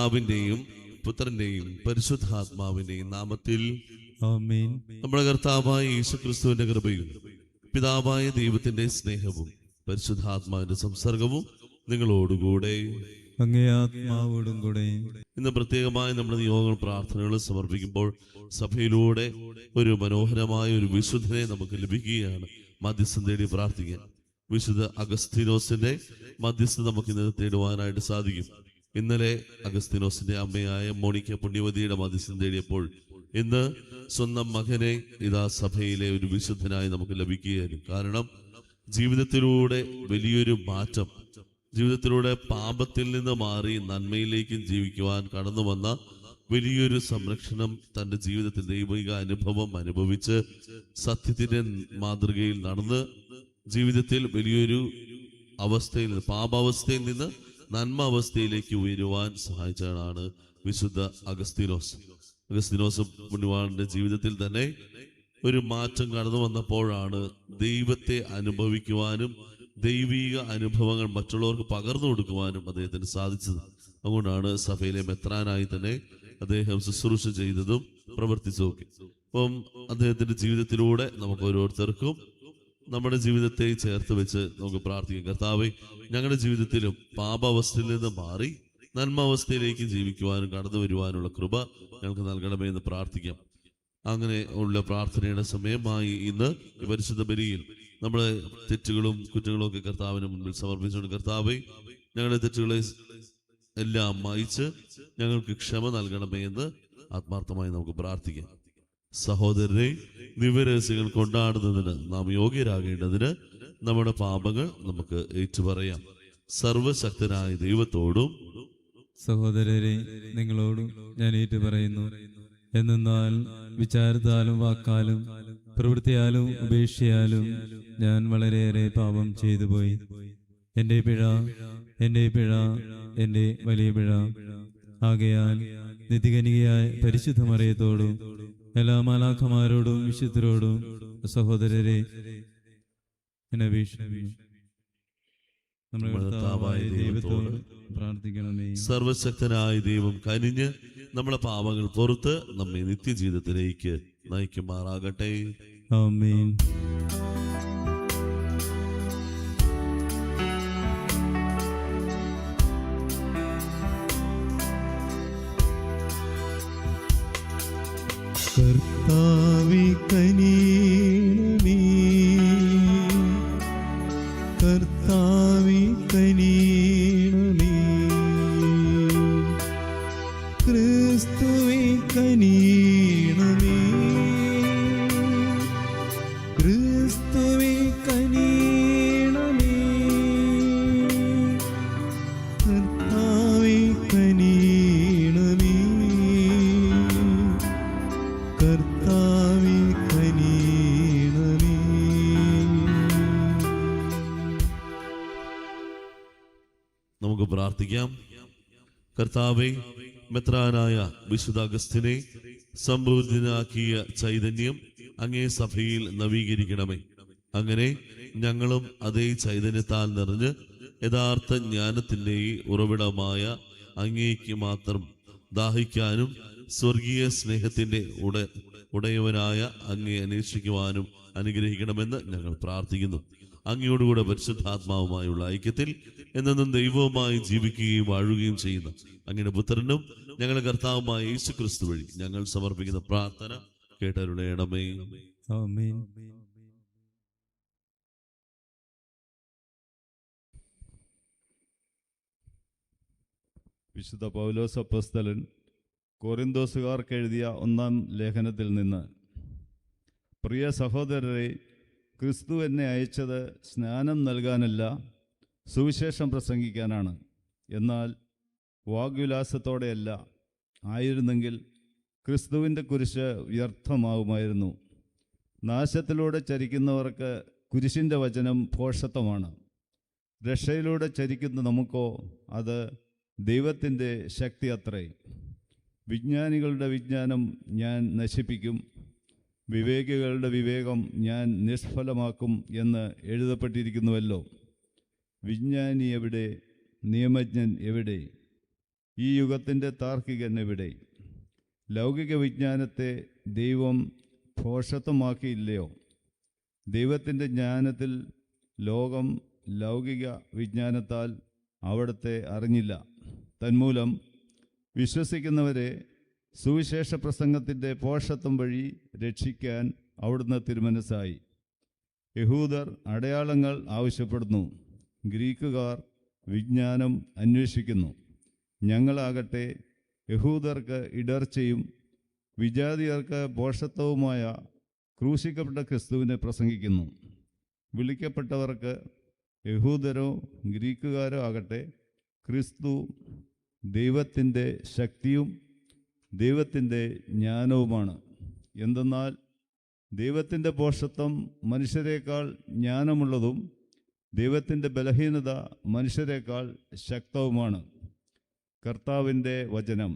പിതാവിന്റെയും പുത്രന്റെയും പരിശുദ്ധാത്മാവിന്റെയും നാമത്തിൽ ആമേൻ. നമ്മുടെ കർത്താവായ യേശുക്രിസ്തുവിന്റെ കൃപയും പിതാവായ ദൈവത്തിന്റെ സ്നേഹവും പരിശുദ്ധാത്മാവിന്റെ സംസർഗവും നിങ്ങളോടുകൂടെ അങ്ങേ ആത്മാവോടും കൂടെ. ഇന്ന് പ്രത്യേകമായി നമ്മുടെ നിയോഗങ്ങൾ പ്രാർത്ഥനകൾ സമർപ്പിക്കുമ്പോൾ സഭയിലൂടെ ഒരു മനോഹരമായ ഒരു വിശുദ്ധനെ നമുക്ക് ലഭിക്കുകയാണ്. മധ്യസ്ഥം തേടി പ്രാർത്ഥിക്കാൻ വിശുദ്ധ അഗസ്തീനോസിന്റെ മധ്യസ്ഥം നമുക്ക് ഇന്ന് തേടുവാനായിട്ട് സാധിക്കും. ഇന്നലെ അഗസ്തീനോസിന്റെ അമ്മയായ മോണിക്ക പുണ്യവതിയുടെ മധ്യസ്ഥം തേടിയപ്പോൾ ഇന്ന് സ്വന്തം മകനെ ഇതാ സഭയിലെ ഒരു വിശുദ്ധനായി നമുക്ക് ലഭിക്കുകയാണ്. കാരണം ജീവിതത്തിലൂടെ വലിയൊരു മാറ്റം, ജീവിതത്തിലൂടെ പാപത്തിൽ നിന്ന് മാറി നന്മയിലേക്കും ജീവിക്കുവാൻ കടന്നു വന്ന വലിയൊരു സംരക്ഷണം തൻ്റെ ജീവിതത്തിൽ ദൈവിക അനുഭവം അനുഭവിച്ച് സത്യത്തിന്റെ മാതൃകയിൽ നടന്ന് ജീവിതത്തിൽ വലിയൊരു അവസ്ഥയിൽ നിന്ന്, പാപാവസ്ഥയിൽ നിന്ന് നന്മ അവസ്ഥയിലേക്ക് ഉയരുവാൻ സഹായിച്ചതാണ് വിശുദ്ധ അഗസ്തീനോസ്. അഗസ്തീനോസ് പുണ്യവാളന്റെ ജീവിതത്തിൽ തന്നെ ഒരു മാറ്റം കടന്നു വന്നപ്പോഴാണ് ദൈവത്തെ അനുഭവിക്കുവാനും ദൈവിക അനുഭവങ്ങൾ മറ്റുള്ളവർക്ക് പകർന്നു കൊടുക്കുവാനും അദ്ദേഹത്തിന് സാധിച്ചത്. അതുകൊണ്ടാണ് സഭയിലെ മെത്രാനായി തന്നെ അദ്ദേഹം ശുശ്രൂഷ ചെയ്തതും പ്രവർത്തിച്ചതൊക്കെ. അപ്പം അദ്ദേഹത്തിന്റെ ജീവിതത്തിലൂടെ നമുക്ക് ഓരോരുത്തർക്കും നമ്മുടെ ജീവിതത്തെ ചേർത്ത് വെച്ച് നമുക്ക് പ്രാർത്ഥിക്കാം. കർത്താവേ, ഞങ്ങളുടെ ജീവിതത്തിലും പാപാവസ്ഥയിൽ നിന്ന് മാറി നന്മാവസ്ഥയിലേക്ക് ജീവിക്കുവാനും കടന്നു വരുവാനുള്ള കൃപ ഞങ്ങൾക്ക് നൽകണമേ എന്ന് പ്രാർത്ഥിക്കാം. അങ്ങനെ ഉള്ള പ്രാർത്ഥനയുടെ സമയമായി ഇന്ന് പരിശുദ്ധ ബലിയിൽ നമ്മുടെ തെറ്റുകളും കുറ്റങ്ങളും ഒക്കെ കർത്താവിന് മുൻപിൽ സമർപ്പിച്ചുകൊണ്ട്, കർത്താവേ, ഞങ്ങളുടെ തെറ്റുകളെ എല്ലാം മായിച്ച് ഞങ്ങൾക്ക് ക്ഷമ നൽകണമേ എന്ന് ആത്മാർത്ഥമായി നമുക്ക് പ്രാർത്ഥിക്കാം. സഹോദരരെ, ദിവ്യരഹസ്യങ്ങൾ കൊണ്ടാടുന്നതിന് നാം യോഗ്യരാകേണ്ടതിന് നമ്മുടെ പാപങ്ങൾ നമുക്ക് ഏറ്റുപറയാം. സർവശക്തനായ ദൈവത്തോടും സഹോദരരെ, നിങ്ങളോടും ഞാൻ ഏറ്റുപറയുന്നു. എന്നാൽ വിചാരത്താലും വാക്കാലും പ്രവൃത്തിയാലും ഉപേക്ഷയാലും ഞാൻ വളരെയേറെ പാപം ചെയ്തു പോയി. എൻ്റെ പിഴ, എൻ്റെ പിഴ, എൻ്റെ വലിയ പിഴ. ആകയാൽ നിത്യകന്യകയായ പരിശുദ്ധ മറിയത്തോടും എല്ലാ മാലാഖമാരോടും വിശുദ്ധരോടും സഹോദരരെ എന്നെ നമ്മുടെ കർത്താവായ ദൈവത്തോട് പ്രാർത്ഥിക്കണമേ. സർവശക്തനായ ദൈവം കനിഞ്ഞ് നമ്മളെ പാപങ്ങൾ പുറത്ത് നമ്മെ നിത്യജീവിതത്തിലേക്ക് നയിക്കുമാറാകട്ടെ. ആമേൻ. കർത്താവേ കനിയണമേ, കർത്താവേ കനിയണമേ, ക്രിസ്തുവേ കനിയണമേ, ക്രിസ്തുവേ കനിയണമേ, കർത്താവേ കനിയണമേ, കർത്താവേ കനിയണമേ. നമുക്ക് പ്രാർത്ഥിക്കാം. കർത്താവേ, മെത്രാനായ വിശുദ്ധ അഗസ്തിനെ സംബോധനാക്കിയ ചൈതന്യം അങ്ങേ സഭയിൽ നവീകരിക്കണമേ. അങ്ങനെ ഞങ്ങളും അതേ ചൈതന്യത്താൽ നിറഞ്ഞ് യഥാർത്ഥ ജ്ഞാനത്തിന്റെ ഉറവിടമായ അങ്ങേക്ക് മാത്രം ദാഹിക്കാനും സ്വർഗീയ സ്നേഹത്തിന്റെ ഉടയവനായ അങ്ങേ അന്വേഷിക്കുവാനും അനുഗ്രഹിക്കണമെന്ന് ഞങ്ങൾ പ്രാർത്ഥിക്കുന്നു. അങ്ങയോടുകൂടെ പരിശുദ്ധാത്മാവുമായുള്ള ഐക്യത്തിൽ എന്നും ദൈവവുമായി ജീവിക്കുകയും വാഴുകയും ചെയ്യുന്ന അങ്ങയുടെ പുത്രനും ഞങ്ങളുടെ കർത്താവുമായ യേശുക്രിസ്തു വഴി ഞങ്ങൾ സമർപ്പിക്കുന്ന പ്രാർത്ഥന കേട്ടരുളയണമേ. ആമേൻ. വിശുദ്ധ പൗലോസ് അപ്പോസ്തലൻ കൊരിന്തോസുകാർക്ക് എഴുതിയ 1-ാം ലേഖനത്തിൽ നിന്ന്: പ്രിയ സഹോദരരെ, ക്രിസ്തു എന്നെ അയച്ചത് സ്നാനം നൽകാനല്ല, സുവിശേഷം പ്രസംഗിക്കാനാണ്. എന്നാൽ വാഗ്വിലാസത്തോടെയല്ല. ആയിരുന്നെങ്കിൽ ക്രിസ്തുവിൻ്റെ കുരിശ് വ്യർത്ഥമാവുമായിരുന്നു. നാശത്തിലൂടെ ചരിക്കുന്നവർക്ക് കുരിശിൻ്റെ വചനം ഭോഷത്വമാണ്. രക്ഷയിലൂടെ ചരിക്കുന്ന നമുക്കോ അത് ദൈവത്തിൻ്റെ ശക്തി അത്രേ. വിജ്ഞാനികളുടെ വിജ്ഞാനം ഞാൻ നശിപ്പിക്കും, വിവേകികളുടെ വിവേകം ഞാൻ നിഷ്ഫലമാക്കും എന്ന് എഴുതപ്പെട്ടിരിക്കുന്നുവല്ലോ. വിജ്ഞാനി എവിടെ? നിയമജ്ഞൻ എവിടെ? ഈ യുഗത്തിൻ്റെ താർക്കികൻ എവിടെ? ലൗകിക വിജ്ഞാനത്തെ ദൈവം ഭോഷത്വമാക്കിയില്ലയോ? ദൈവത്തിൻ്റെ ജ്ഞാനത്തിൽ ലോകം ലൗകിക വിജ്ഞാനത്താൽ അവിടുത്തെ അറിഞ്ഞില്ല. തന്മൂലം വിശ്വസിക്കുന്നവരെ സുവിശേഷ പ്രസംഗത്തിൻ്റെ ഭോഷത്വം വഴി രക്ഷിക്കാൻ അവിടുന്ന് തിരുമനസ്സായി. യഹൂദർ അടയാളങ്ങൾ ആവശ്യപ്പെടുന്നു, ഗ്രീക്കുകാർ വിജ്ഞാനം അന്വേഷിക്കുന്നു. ഞങ്ങളാകട്ടെ യഹൂദർക്ക് ഇടർച്ചയും വിജാതിയർക്ക് ഭോഷത്വവുമായ ക്രൂശിക്കപ്പെട്ട ക്രിസ്തുവിനെ പ്രസംഗിക്കുന്നു. വിളിക്കപ്പെട്ടവർക്ക് യഹൂദരോ ഗ്രീക്കുകാരോ ആകട്ടെ ക്രിസ്തു ദൈവത്തിൻ്റെ ശക്തിയും ദൈവത്തിൻ്റെ ജ്ഞാനവുമാണ്. എന്തെന്നാൽ ദൈവത്തിൻ്റെ ഭോഷത്വം മനുഷ്യരെക്കാൾ ജ്ഞാനമുള്ളതും ദൈവത്തിൻ്റെ ബലഹീനത മനുഷ്യരെക്കാൾ ശക്തവുമാണ്. കർത്താവിൻ്റെ വചനം.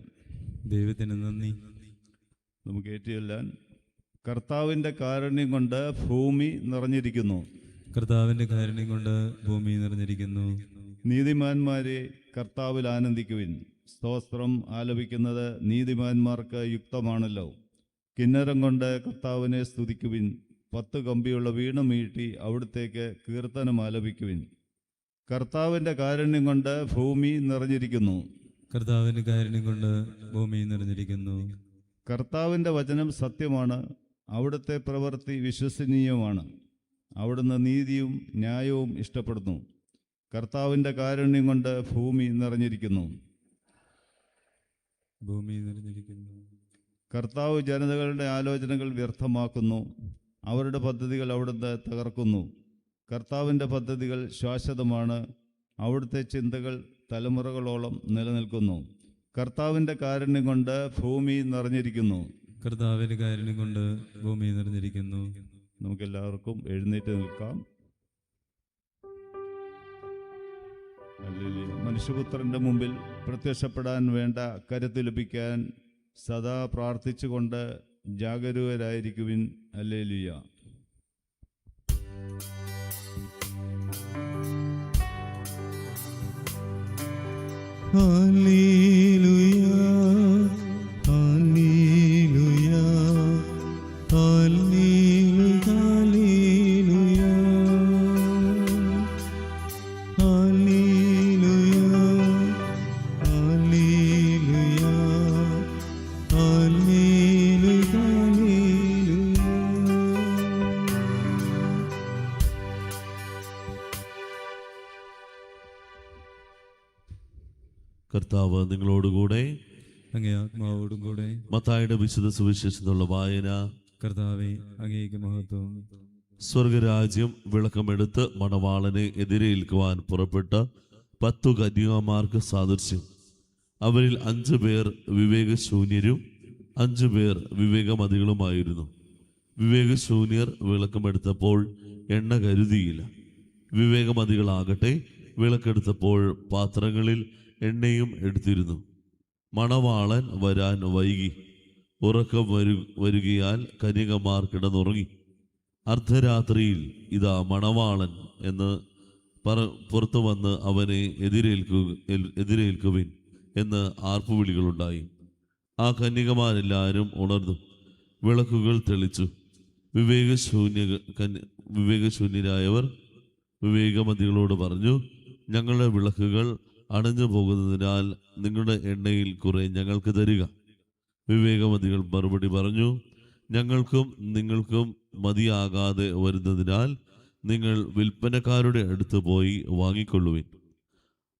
ദൈവത്തിന് നന്ദി. നമുക്ക് ഏറ്റുചൊല്ലാൻ. കർത്താവിൻ്റെ കാരുണ്യം കൊണ്ട് ഭൂമി നിറഞ്ഞിരിക്കുന്നു. കർത്താവിൻ്റെ കാരുണ്യം കൊണ്ട് ഭൂമി നിറഞ്ഞിരിക്കുന്നു. നീതിമാന്മാരെ കർത്താവിൽ ആനന്ദിക്കുവിൻ. സ്തോത്രം ആലപിക്കുന്നത് നീതിമാന്മാർക്ക് യുക്തമാണല്ലോ. കിന്നരം കൊണ്ട് കർത്താവിനെ സ്തുതിക്കുവിൻ. 10 കമ്പിയുള്ള വീണ മീട്ടി അവിടുത്തേക്ക് കീർത്തനം ആലപിക്കുവിൻ. കർത്താവിൻ്റെ കാരുണ്യം കൊണ്ട് ഭൂമി നിറഞ്ഞിരിക്കുന്നു. കർത്താവിൻ്റെ കാരുണ്യം കൊണ്ട് ഭൂമി നിറഞ്ഞിരിക്കുന്നു. കർത്താവിൻ്റെ വചനം സത്യമാണ്, അവിടുത്തെ പ്രവൃത്തി വിശ്വസനീയമാണ്. അവിടുന്ന് നീതിയും ന്യായവും ഇഷ്ടപ്പെടുന്നു. കർത്താവിൻ്റെ കാരുണ്യം കൊണ്ട് ഭൂമി നിറഞ്ഞിരിക്കുന്നു. ഭൂമി നിറഞ്ഞിരിക്കുന്നു. കർത്താവ് ജനതകളുടെ ആലോചനകൾ വ്യർത്ഥമാക്കുന്നു. അവരുടെ പദ്ധതികൾ അവിടുന്ന് തകർക്കുന്നു. കർത്താവിൻ്റെ പദ്ധതികൾ ശാശ്വതമാണ്. അവിടുത്തെ ചിന്തകൾ തലമുറകളോളം നിലനിൽക്കുന്നു. കർത്താവിൻ്റെ കാരുണ്യം കൊണ്ട് ഭൂമി നിറഞ്ഞിരിക്കുന്നു. കർത്താവിൻ്റെ കാരുണ്യം കൊണ്ട് ഭൂമി നിറഞ്ഞിരിക്കുന്നു. നമുക്കെല്ലാവർക്കും എഴുന്നേറ്റ് നിൽക്കാം. ഹല്ലേലൂയ. മനുഷ്യപുത്രൻ്റെ മുമ്പിൽ പ്രത്യക്ഷപ്പെടാൻ വേണ്ട കരുത്ത് ലഭിക്കാൻ സദാ പ്രാർത്ഥിച്ചുകൊണ്ട് ജാഗരൂകരായിരിക്കുവിൻ. ഹല്ലേലൂയ. ഹല്ലേലൂയ, ഹല്ലേലൂയ, ഹല്ലേലൂയ, ഹല്ലേലൂയ, ഹല്ലേലൂയ, ഹല്ലേലൂയ, ഹല്ലേലൂയ. കർത്താവ് നിങ്ങളോടുകൂടെ. അങ്ങേ ആത്മാവോടും കൂടെ. മത്തായിയുടെ വിശുദ്ധ സുവിശേഷത്തിലുള്ള വായന. കർത്താവേ, അങ്ങേക്ക് മഹത്വം. സ്വർഗരാജ്യം വിളക്കമെടുത്ത് മണവാളനെ എതിരേൽക്കുവാൻ പുറപ്പെട്ട 10 കന്യകമാർക്ക് സാദൃശ്യം. അവരിൽ 5 പേർ വിവേകശൂന്യരും 5 പേർ വിവേകമതികളുമായിരുന്നു. വിവേകശൂന്യർ വിളക്കമെടുത്തപ്പോൾ എണ്ണ കരുതിയില്ല. വിവേകമതികളാകട്ടെ വിളക്കെടുത്തപ്പോൾ പാത്രങ്ങളിൽ എണ്ണയും എടുത്തിരുന്നു. മണവാളൻ വരാൻ വൈകി. ഉറക്കം വരുകയാൽ കന്യകമാർ കിടന്നുറങ്ങി. അർദ്ധരാത്രിയിൽ ഇതാ മണവാളൻ എന്ന് പുറത്തു വന്ന് അവനെ എതിരേൽക്കുവിൻ എന്ന് ആർപ്പുവിളികളുണ്ടായി. ആ കന്യകമാരെല്ലാവരും ഉണർന്നു, വിളക്കുകൾ തെളിച്ചു. വിവേകശൂന്യരായവർ വിവേകമതികളോട് പറഞ്ഞു, ഞങ്ങളുടെ വിളക്കുകൾ അണഞ്ഞു പോകുന്നതിനാൽ നിങ്ങളുടെ എണ്ണയിൽ കുറെ ഞങ്ങൾക്ക് തരിക. വിവേകമതികൾ മറുപടി പറഞ്ഞു, ഞങ്ങൾക്കും നിങ്ങൾക്കും മതിയാകാതെ വരുന്നതിനാൽ നിങ്ങൾ വിൽപ്പനക്കാരുടെ അടുത്ത് പോയി വാങ്ങിക്കൊള്ളുവിൻ.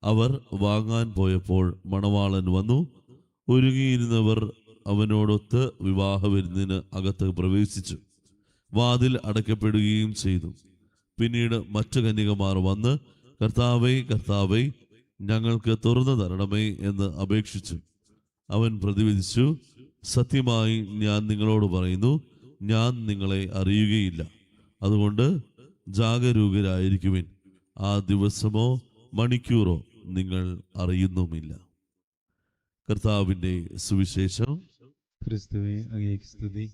അവർ വാങ്ങാൻ പോയപ്പോൾ മണവാളൻ വന്നു. ഒരുങ്ങിയിരുന്നവർ അവനോടൊത്ത് വിവാഹവിരുന്നിന് അകത്ത് പ്രവേശിച്ചു. വാതിൽ അടയ്ക്കപ്പെടുകയും ചെയ്തു. പിന്നീട് മറ്റു കന്യകമാർ വന്ന്, കർത്താവേ, കർത്താവേ, ഞങ്ങൾക്ക് തുറന്നു തരണമേ എന്ന് അപേക്ഷിച്ചു. അവൻ പ്രതിവദിച്ചു, സത്യമായി ഞാൻ നിങ്ങളോട് പറയുന്നു, ഞാൻ നിങ്ങളെ അറിയുകയില്ല. അതുകൊണ്ട് ജാഗരൂകരായിരിക്കുവിൻ. ആ ദിവസമോ മണിക്കൂറോ നിങ്ങൾ അറിയുന്നുമില്ല. കർത്താവിൻ്റെ സുവിശേഷം. ക്രിസ്തുവേ, അങ്ങേക്ക് സ്തുതി.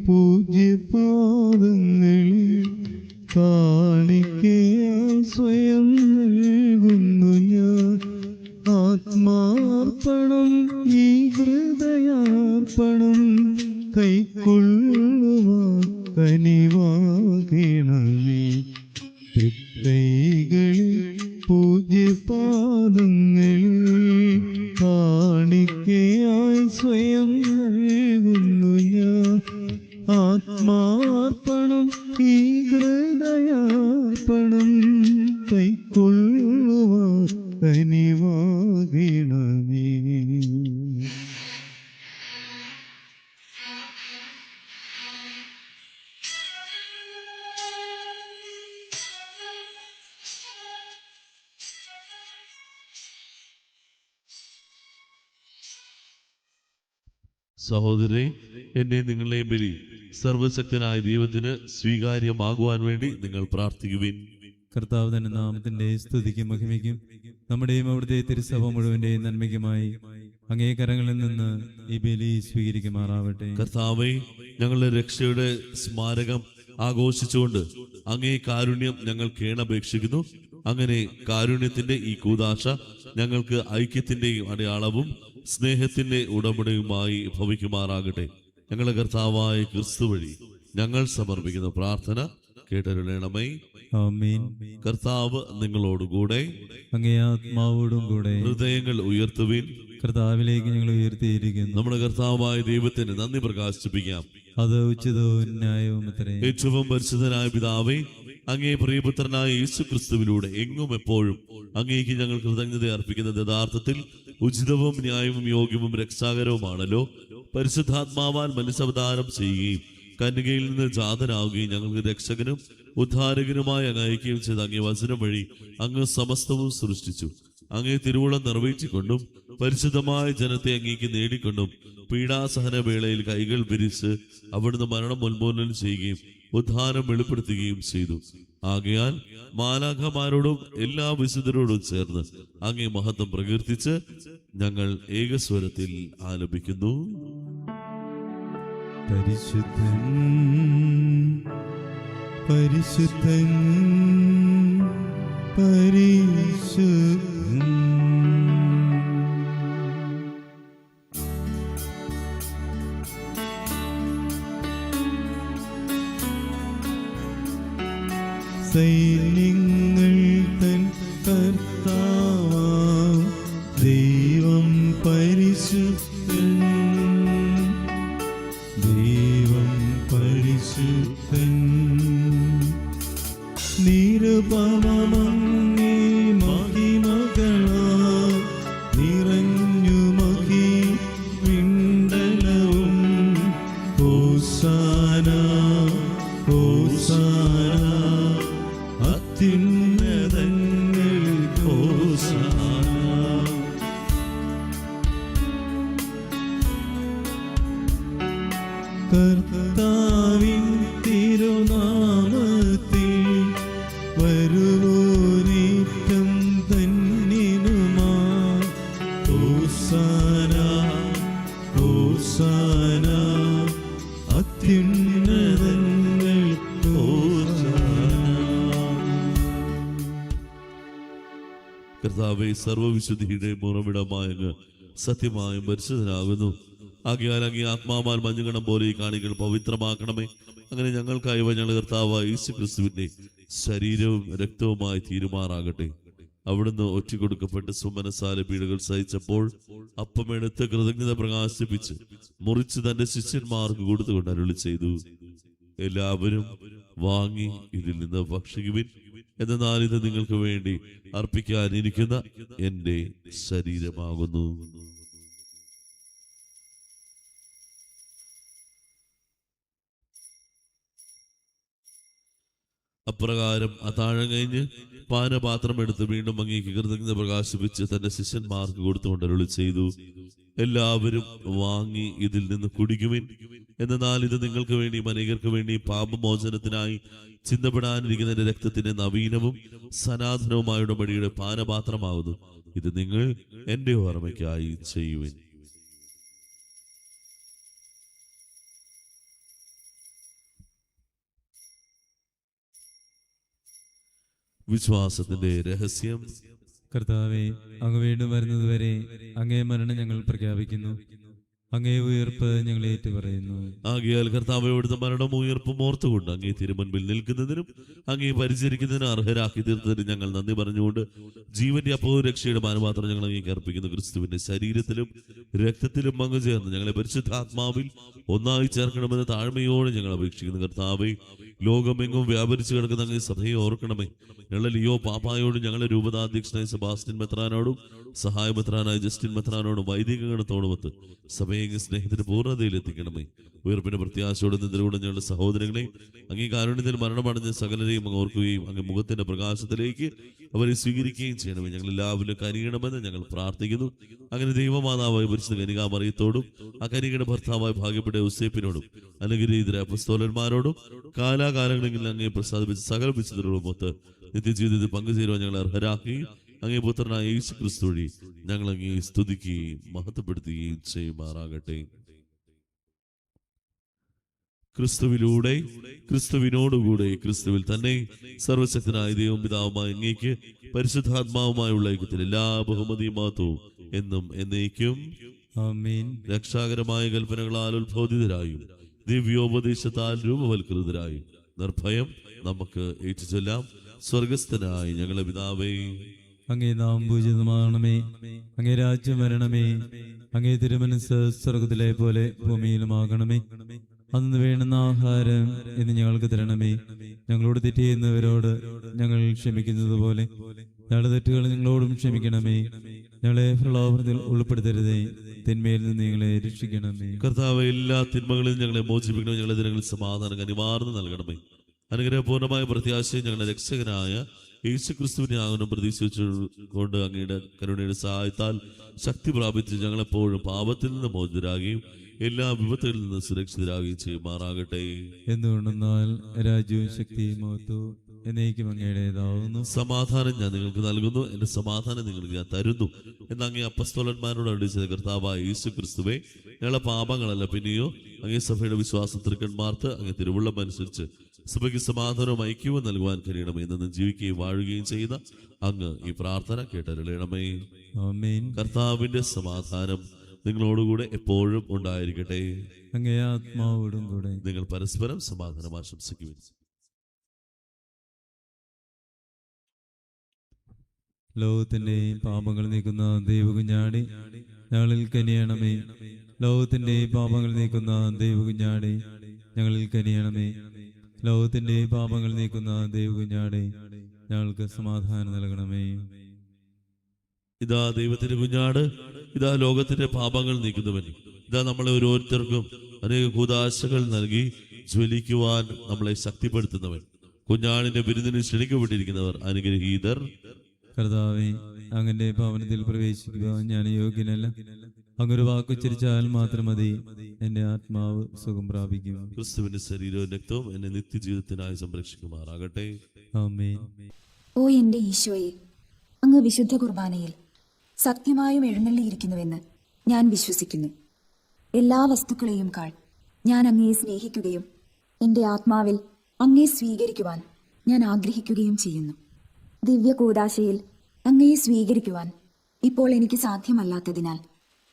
പൂജ്യപാദങ്ങളിൽ കാണിക്കയാൽ സ്വയം നൽകുന്നു ഞാൻ. ആത്മാർപ്പണം ഈ ഹൃദയാർപ്പണം കൈക്കൊള്ളുവാൻ കനിവാകണമേ. തൃക്കൈകളിൽ പൂജ്യപാദങ്ങളിൽ കാണിക്കയായി സ്വയം നൽകുന്നു ഞാൻ. ആത്മാർപ്പണം ഈ ഹൃദയാർപ്പണം കൈക്കൊള്ളുവാൻ കനിവാകണമേ. സഹോദരരെ, എന്നെ നിങ്ങളെ ബലി സർവശക്തനായ ദൈവത്തിന് സ്വീകാര്യമാകുവാൻ വേണ്ടി നിങ്ങൾ പ്രാർത്ഥിക്കുവിൻ. കർത്താവ് തന്നെ നാമത്തിന്റെ സ്തുതിക്കും മഹിമയ്ക്കും നമ്മുടെയും അവിടുത്തെ തിരുസഭ മുഴുവന്റെയും നന്മയ്ക്കുമായി അങ്ങേ കരങ്ങളിൽ നിന്ന് ഈ ബലി സ്വീകരിക്കുമാറാവട്ടെ. കർത്താവേ, ഞങ്ങളുടെ രക്ഷയുടെ സ്മാരകം ആഘോഷിച്ചുകൊണ്ട് അങ്ങേ കാരുണ്യം ഞങ്ങൾ കേണപേക്ഷിക്കുന്നു. അങ്ങനെ കാരുണ്യത്തിന്റെ ഈ കൂദാശ ഞങ്ങൾക്ക് ഐക്യത്തിന്റെയും അടയാളവും സ്നേഹത്തിന്റെ ഉടമ്പടിയുമായി ഭവിക്കുമാറാകട്ടെ. ഞങ്ങളുടെ കർത്താവായ ക്രിസ്തു വഴി ഞങ്ങൾ സമർപ്പിക്കുന്ന പ്രാർത്ഥന കേട്ടരുളണമേ. ആമേൻ. കർത്താവ് നിങ്ങളോടുകൂടെ, അങ്ങേ ആത്മാവോടും കൂടെ. ഹൃദയങ്ങൾ ഉയർത്തുവിൻ. കർത്താവിലേക്ക് ഞങ്ങൾ ഉയർത്തിയിരിക്കുന്നു. നമ്മുടെ കർത്താവായ ദൈവത്തിന് നന്ദി പ്രകാശിപ്പിക്കാം. അത് ഉചിതവും ന്യായവും അത്രേ. ഏറ്റവും പരിശുദ്ധനായ പിതാവേ, അങ്ങേ പ്രിയപുത്രനായ യേശു ക്രിസ്തുവിലൂടെ എങ്ങും എപ്പോഴും അങ്ങേക്ക് ഞങ്ങൾ കൃതജ്ഞത അർപ്പിക്കുന്നത് യഥാർത്ഥത്തിൽ ഉചിതവും ന്യായവും യോഗ്യവും രക്ഷാകരവുമാണല്ലോ. പരിശുദ്ധാത്മാവാൽ മനുഷ്യാവതാരം ചെയ്യുകയും കന്യകയിൽ നിന്ന് ജാതനാവുകയും ഞങ്ങൾക്ക് രക്ഷകനും ഉദ്ധാരകനുമായി അങ്ങ് അയക്കുകയും ചെയ്ത അങ്ങേ വചനം വഴി അങ്ങ് സമസ്തവും സൃഷ്ടിച്ചു. അങ്ങേ തിരുവുളം നിറവേറ്റിക്കൊണ്ടും പരിശുദ്ധമായ ജനത്തെ അങ്ങേക്ക് നേടിക്കൊണ്ടും പീഡാസഹന വേളയിൽ കൈകൾ വിരിച്ച് അവിടുന്ന് മരണം ഉന്മൂലനം ചെയ്യുകയും ഉദ്ധാനം വെളിപ്പെടുത്തുകയും ചെയ്തു. ആകയാൽ മാലാഖമാരോടും എല്ലാ വിശുദ്ധരോടും ചേർന്ന് അങ്ങേ മഹത്വം പ്രകീർത്തിച്ച് ഞങ്ങൾ ഏകസ്വരത്തിൽ ആലപിക്കുന്നു. പരിശുദ്ധൻ പരിശുദ്ധൻ പരിശുദ്ധൻ. സൈന്യങ്ങൾ തൻ കർത്താവാം ദൈവം പരിശുദ്ധൻ. ദൈവം പരിശുദ്ധൻ. നിരുപമമങ്ങേ മഹിമകളാൽ നിറഞ്ഞു മഹി വിണ്ടലവും. ഹോസാന ഹോസാന അത്യുന്നതങ്ങളിൽ ഹോസാന. കർത്താവിൻ തിരുനാമത്തിൽ വരുവോനേറ്റം ധന്യനുമാ. ഹോസാന ഹോസാന അത്യുന്നതങ്ങളിൽ ഹോസാന. കർത്താവേ, സർവ്വവിശുദ്ധിയുടെ ഉറവിടമായ അങ്ങ് സത്യമായും പരിശുദ്ധനാകുന്നു. ആകയാൽ അങ്ങേ ആത്മാവാൽ മഞ്ഞുകണം പോലെ ഈ കാണികൾ പവിത്രമാക്കണമേ. അങ്ങനെ ഞങ്ങൾക്കായി ഞങ്ങളുടെ കർത്താവായ യേശു ക്രിസ്തുവിന്റെ ശരീരവും രക്തവുമായി തീരുമാറാകട്ടെ. അവിടുന്ന് ഒറ്റിക്കൊടുക്കപ്പെട്ട് സുമനസാലെ പീഡകൾ സഹിച്ചപ്പോൾ അപ്പമെടുത്ത് കൃതജ്ഞത പ്രകാശിപ്പിച്ച് മുറിച്ച് തന്റെ ശിഷ്യന്മാർക്ക് കൊടുത്തുകൊണ്ട് അരുളി ചെയ്തു, എല്ലാവരും വാങ്ങി ഇതിൽ നിന്ന് ഭക്ഷിക്കുവിൻ. എന്നാൽ ഇത് നിങ്ങൾക്ക് വേണ്ടി അർപ്പിക്കാനിരിക്കുന്ന എന്റെ ശരീരമാകുന്നു. അപ്രകാരം അത്താഴം കഴിഞ്ഞ് പാനപാത്രം എടുത്ത് വീണ്ടും അങ്ങേക്ക് കൃതജ്ഞത പ്രകാശിപ്പിച്ച് തന്റെ ശിഷ്യന്മാർക്ക് കൊടുത്തുകൊണ്ട് അരുളി ചെയ്തു, എല്ലാവരും വാങ്ങി ഇതിൽ നിന്ന് കുടിക്കുവിൻ. എന്നാൽ ഇത് നിങ്ങൾക്ക് വേണ്ടി അനേകർക്ക് വേണ്ടി പാപമോചനത്തിനായി ചിന്തപ്പെടാനിരിക്കുന്ന എന്റെ രക്തത്തിന്റെ നവീനവും സനാതനവുമായ ഉടമ്പടിയുടെ പാനപാത്രമാകുന്നു. ഇത് നിങ്ങൾ എന്റെ ഓർമ്മയ്ക്കായി ചെയ്യുവിൻ. വിശ്വാസത്തിന്റെ രഹസ്യം. കർത്താവെ, അങ്ങ് വീണ്ടും വരുന്നതുവരെ അങ്ങേ മരണം ഞങ്ങൾ പ്രഖ്യാപിക്കുന്നു. അങ്ങേ ഉയർപ്പ് ഞങ്ങൾ ഏറ്റുപറയുന്നു. ആകയാൽ കർത്താവേ, അവിടുത്തെ മരണവും ഉയർപ്പും ഓർത്തുകൊണ്ട് അങ്ങേ തിരുമുൻപിൽ നിൽക്കുന്നതിനും അങ്ങേ പരിചരിക്കുന്നതിനും അർഹരാക്കി തീർത്തതിനും ഞങ്ങൾ നന്ദി പറഞ്ഞുകൊണ്ട് ജീവന്റെ അപ്പവും രക്ഷയുടെ മാനപാത്രം ഞങ്ങൾ അങ്ങേക്ക് അർപ്പിക്കുന്നു. ക്രിസ്തുവിന്റെ ശരീരത്തിലും രക്തത്തിലും പങ്കുചേർന്ന് ഞങ്ങളെ പരിശുദ്ധാത്മാവിൽ ഒന്നായി ചേർക്കണമെന്ന് താഴ്മയോടെ ഞങ്ങൾ അപേക്ഷിക്കുന്നു. കർത്താവേ, ലോകമെങ്ങും വ്യാപരിച്ചു കിടക്കുന്ന അങ്ങേ സഭയെ ഓർക്കണമേ. ഞങ്ങളെ ലിയോ പാപ്പായോടും ഞങ്ങളുടെ രൂപതാധ്യക്ഷനായ സെബാസ്റ്റ്യൻ മെത്രാനോടും സഹായ മെത്രാനായ ജസ്റ്റിൻ മെത്രാനോടും വൈദിക ഗണത്തോടുമൊത്ത് സഭയെ സ്നേഹത്തിന് പൂർണ്ണതയിൽ എത്തിക്കണമേ. ഉയർപ്പിന്റെ പ്രത്യാശയോടെ നിന്നിലൂടെ ഞങ്ങളുടെ സഹോദരങ്ങളെ അങ്ങേ കാരുണ്യത്തിൽ മരണമടഞ്ഞ സകലരെയും അങ്ങ് ഓർക്കുകയും അങ്ങ് മുഖത്തിന്റെ പ്രകാശത്തിലേക്ക് അവരെ സ്വീകരിക്കുകയും ചെയ്യണമേ. ഞങ്ങൾ എല്ലാവരും കനിയണമെന്ന് ഞങ്ങൾ പ്രാർത്ഥിക്കുന്നു. അങ്ങനെ ദൈവമാതാവായ പരിശുദ്ധ കന്യകാമറിയത്തോടും ആ കന്യകയുടെ ഭർത്താവായ ഭാഗ്യപ്പെട്ട യോസേപ്പിനോടും അനുഗ്രഹീതര അപ്പസ്തോലന്മാരോടും കാലാകാലങ്ങളിൽ അങ്ങേ പ്രസാദിപ്പിച്ച സകല വിശുദ്ധരോടുമൊത്ത് നിത്യജീവിതത്തിൽ പങ്കുചേരുവാൻ ഞങ്ങൾ അർഹരാക്കുകയും അങ്ങേ പുത്രനായ യേശു ക്രിസ്തു വഴി ഞങ്ങൾ അങ്ങേ സ്തുതിക്കുകയും മഹത്വപ്പെടുത്തുകയും ചെയ്യുമാറാകട്ടെ. ക്രിസ്തുവിലൂടെ, ക്രിസ്തുവിനോടുകൂടെ, ക്രിസ്തുവിൽ തന്നെ സർവശക്തനായ ദൈവം പിതാവുമായ അങ്ങേക്ക് പരിശുദ്ധാത്മാവുമായുള്ള ഐക്യത്തിൽ എല്ലാ ബഹുമതിയും മഹത്വവും എന്നും എന്നേക്കും ആമേൻ. രക്ഷാകരമായ കൽപ്പനകളാൽ ഉത്ബോധിതരായും ദിവ്യോപദേശത്താൽ രൂപവൽകൃതരായും നിർഭയം നമുക്ക് ഏറ്റുചൊല്ലാം. സ്വർഗസ്ഥനായ ഞങ്ങളുടെ പിതാവേ, അങ്ങേ നാം പൂജിതമാകണമേ. അങ്ങേ രാജ്യം വരണമേ. അങ്ങേ തിരുമനസ് സ്വർഗത്തിലെ പോലെ ഭൂമിയിലുമാകണമേ. അന്ന് വേണ്ടുന്ന ആഹാരം എന്ന് ഞങ്ങൾക്ക് തരണമേ. ഞങ്ങളോട് തെറ്റ് ചെയ്യുന്നവരോട് ഞങ്ങൾ ക്ഷമിക്കുന്നത് പോലെ ഞങ്ങളുടെ തെറ്റുകൾ ഞങ്ങളോടും ക്ഷമിക്കണമേ. ഞങ്ങളെ പ്രലോഭനത്തിൽ ഉൾപ്പെടുത്തരുതേ, തിന്മയിൽ നിന്ന് ഞങ്ങളെ രക്ഷിക്കണമേ. കർത്താവേ, എല്ലാ തിന്മകളിലും ഞങ്ങളെ മോചിപ്പിക്കണം. ഞങ്ങളുടെ ദിനങ്ങളിൽ സമാധാനം കനിവാർന്ന് നൽകണമേ. അനുഗ്രഹപൂർണമായ പ്രത്യാശയും ഞങ്ങളുടെ രക്ഷകനായ യേശുക്രിസ്തുവിനെ ആകുന്നു പ്രതീക്ഷിച്ചുകൊണ്ട് അങ്ങയുടെ കരുണയുടെ സഹായത്താൽ ശക്തി പ്രാപിച്ച് ഞങ്ങളെപ്പോഴും പാപത്തിൽ നിന്ന് മോചിതരാകുകയും എല്ലാ വിപത്തുകളിൽ നിന്ന് സുരക്ഷിതരാകുകയും ചെയ്യുമാറാകട്ടെ. എന്തുകൊണ്ടെന്നാൽ രാജ്യവും ശക്തിയും മഹത്വവും എന്നേക്കും അങ്ങയുടേതാവുന്നു. സമാധാനം ഞാൻ നിങ്ങൾക്ക് നൽകുന്നു, എന്റെ സമാധാനം നിങ്ങൾക്ക് ഞാൻ തരുന്നു എന്ന് അങ്ങേ അപ്പസ്തോലന്മാരോട് അരുളിച്ചത് കർത്താവായ യേശു ക്രിസ്തുവേ, ഞങ്ങളുടെ പാപങ്ങളല്ല പിന്നെയോ അങ്ങേ സഭയുടെ വിശ്വാസ തൃക്കന്മാർക്ക് അങ്ങേ തിരുവുള്ളം അനുസരിച്ച് സഭയ്ക്ക് സമാധാനവും ഐക്യവും നൽകുവാൻ കഴിയണമേ. എന്ന് ജീവിക്കുകയും വാഴുകയും ചെയ്യുന്ന അങ്ങ് ഈ പ്രാർത്ഥന കേട്ടരുളണമേ. ആമേൻ. കർത്താവിന്റെ സമാധാനം നിങ്ങളോടുകൂടെ എപ്പോഴും ഉണ്ടായിരിക്കട്ടെ. അങ്ങേ ആത്മാവോടും കൂടെ. നിങ്ങൾ പരസ്പരം സമാധാനം ആശംസിക്കുവിൻ. ലോകത്തിന്റെ പാപങ്ങൾ നീക്കുന്ന ദൈവകുഞ്ഞാടി ഞങ്ങളിൽ കനിയണമേ. ലോകത്തിന്റെ പാപങ്ങൾ നീക്കുന്ന ദൈവകുഞ്ഞാടി ഞങ്ങളിൽ കനിയണമേ. ലോകത്തിന്റെ പാപങ്ങൾ നീക്കുന്ന ദൈവകുഞ്ഞാടി ഞങ്ങൾക്ക് സമാധാനം നൽകണമേ. ഇതാ ദൈവത്തിന്റെ കുഞ്ഞാട്, ഇതാ ലോകത്തിന്റെ പാപങ്ങൾ നീക്കുന്നവൻ. ഇതാ നമ്മളെ ഓരോരുത്തർക്കും അനേക കൂദാശകൾ നൽകി ജ്വലിക്കുവാൻ നമ്മളെ ശക്തിപ്പെടുത്തുന്നവൻ. കുഞ്ഞാടിന്റെ വിരുന്നിന് ക്ഷണിക്കപ്പെട്ടിരിക്കുന്നവർ അനുഗ്രഹീതർ. കർത്താവേ, അങ്ങന്റെ ഭവനത്തിൽ പ്രവേശിക്കുവാൻ ഞാൻ യോഗ്യനല്ല. അങ്ങൊരു വാക്കുച്ചരിച്ചാൽ മാത്രം മതി, എന്റെ ആത്മാവ് സുഖം പ്രാപിക്കും. ക്രിസ്തുവിന്റെ ശരീരവും രക്തവും എന്നെ നിത്യജീവിതത്തിനായി സംരക്ഷിക്കുമാറാകട്ടെ. ആമേൻ. ഓ എന്റെ ഈശോയെ, അങ്ങ് വിശുദ്ധ കുർബാനയിൽ സത്യമായും എഴുന്നള്ളിയിരിക്കുന്നുവെന്ന് ഞാൻ വിശ്വസിക്കുന്നു. എല്ലാ വസ്തുക്കളെയും കാൾ ഞാൻ അങ്ങയെ സ്നേഹിക്കുകയും എൻ്റെ ആത്മാവിൽ അങ്ങയെ സ്വീകരിക്കുവാൻ ഞാൻ ആഗ്രഹിക്കുകയും ചെയ്യുന്നു. ദിവ്യ കൂദാശയിൽ അങ്ങയെ സ്വീകരിക്കുവാൻ ഇപ്പോൾ എനിക്ക് സാധ്യമല്ലാത്തതിനാൽ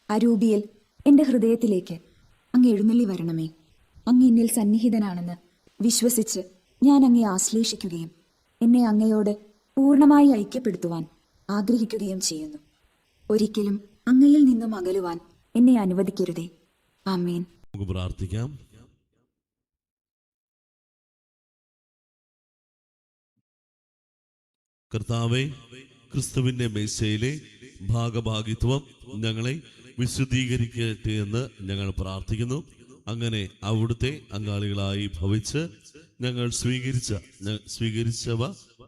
അരൂപിയിൽ എൻ്റെ ഹൃദയത്തിലേക്ക് അങ്ങ് എഴുന്നള്ളി വരണമേ. അങ്ങ് എന്നിൽ സന്നിഹിതനാണെന്ന് വിശ്വസിച്ച് ഞാൻ അങ്ങയെ ആശ്ലേഷിക്കുകയും എന്നെ അങ്ങയോട് പൂർണ്ണമായി ഐക്യപ്പെടുത്തുവാൻ ആഗ്രഹിക്കുകയും ചെയ്യുന്നു. ഒരിക്കലും അങ്ങയിൽ നിന്നും അകലുവാൻ എന്നെ അനുവദിക്കരുതേ. ആമേൻ. നമുക്ക് പ്രാർത്ഥിക്കാം. കർത്താവേ, ക്രിസ്തുവിന്റെ മേശയിലെ ഭാഗഭാഗിത്വം ഞങ്ങളെ വിശുദ്ധീകരിക്കട്ടെ എന്ന് ഞങ്ങൾ പ്രാർത്ഥിക്കുന്നു. അങ്ങനെ അവിടുത്തെ അങ്കാളികളായി ഭവിച്ച് ഞങ്ങൾ സ്വീകരിച്ചവ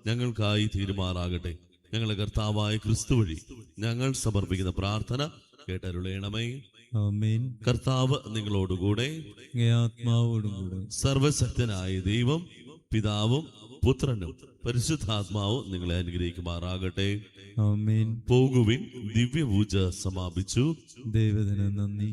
ഞങ്ങൾക്കായി തീരുമാറാകട്ടെ. ഞങ്ങളുടെ കർത്താവായ ക്രിസ്തു വഴി ഞങ്ങൾ സമർപ്പിക്കുന്ന പ്രാർത്ഥന കേട്ടരുളയണമേ. ആമേൻ. കർത്താവ് നിങ്ങളോടുകൂടെ. അങ്ങേ ആത്മാവോടും കൂടെ. സർവശക്തനായ ദൈവം പിതാവും പുത്രനും പരിശുദ്ധാത്മാവും നിങ്ങളെ അനുഗ്രഹിക്കുമാറാകട്ടെ. ആമേൻ. പോകുവിൻ. ദിവ്യപൂജ സമാപിച്ചു. ദൈവത്തിന് നന്ദി.